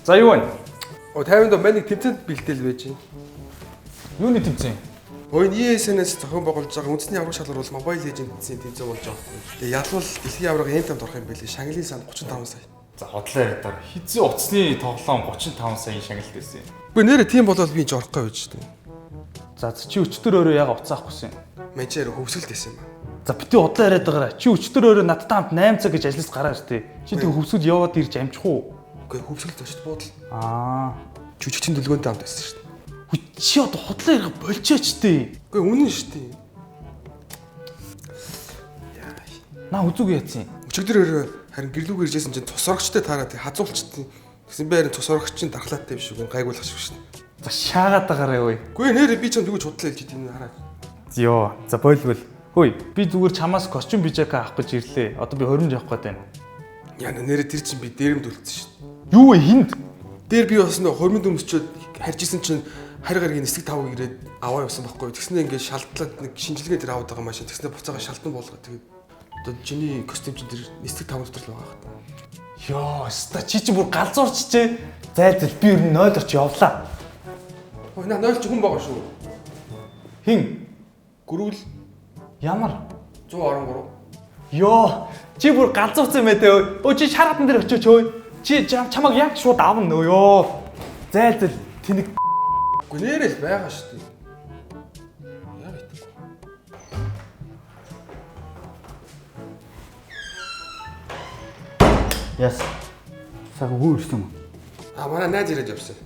За юу вэ? 50-нд манай тэмцээнд бэлдээл байж байна. Юуны тэмцээн? Ойн ESN-ээс зохион байгуулж байгаа үндэсний авраг шалгуур бол Mobile Legends-ийн тэмцээн болж байгаа. Тэгээ ялвал дэлхийн авраг энтэмд орох юм билий. Шангилын санд 35 сая. За хотлоо яриадаар хизээ утасны тоглоом 35 сая шагналт байсан юм. Үгүй нэрээ тийм болоод би ч орохгүй байж тээ. За чи өчтөр өөрөө яга уцаахгүйсэн. Манчаар хөвсөлт байсан юм ба. За бити удлаа яриад байгаараа. Чи өчтөр өөрөө надтай хамт 8 цаг гэж ажиллаж гараа штэ. Чи тэг хөвсөд яваад ирж амжих уу? Үгүй хөвсөлт зочд буудал. Жүжигчийн Дүлгөөнтэй хамт байсан шүү дээ. Чи одоо худлаа ярих болчооч тээ. Үгүй үнэн шүү дээ. Наа үзүүгээ яатсан. Өчигдөр харин гэрлүүгээр иржсэн чинь цус орогчтой таараад хазуулчтын. Тэгсэн би харин цус орогчийн дархлаатай биш үгүй гайгуулах шиг шүү дээ. За шаагаад байгаарай ой. Үгүй нэрээ би ч юм юу ч худлаа хэлж идэв хараа. Йоо, за бойлвол. Хөөе, би зүгээр чамаас костюм бижака авах гэж ирлээ. Одоо би хоримж явах гээд байна. Яна нэрээ тэр чинь би дээрэмд үлдсэн шүү дээ. Юу вэ хинд? Дээр би бас нөө хормын дөмсчөөд харьжсэн чинь харь гаргийн нисэг тавг ирээд аваа явсан байхгүй. Тэгснээ ингээд шалтлаад нэг шинжилгээ дээр аваад байгаа машин. Тэгснээ буцаага шалтан болгоо. Тэгээд одоо чиний костюм чинь тэр нисэг тавг дотор л байгаа хаа. Йоо, ста чи бүр галзуурчжээ. Зайлзал би ер нь 0 орч явлаа. Ой наа 0 ч хүн байгаа шүү. Хин? Гүрүүл Ямар? 113. Йоо, чи бүр галзуурсан мэ дээ. Өө чи шаргатан дээр очиж өө. Чи чамаг яг шууд аавна нөө ёо. Зайлзал тэнэг Гүнээрэл байгаа шүү дээ. Яа итгэв. Яс. Сага хүү ирсэн юм. Манай найз ирээд явсан.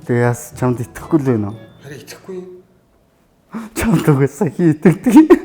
Тэгээс чамд итгэхгүй л байна уу? Харин итгэхгүй юм. Чамд угаасаа хий итгэдэг.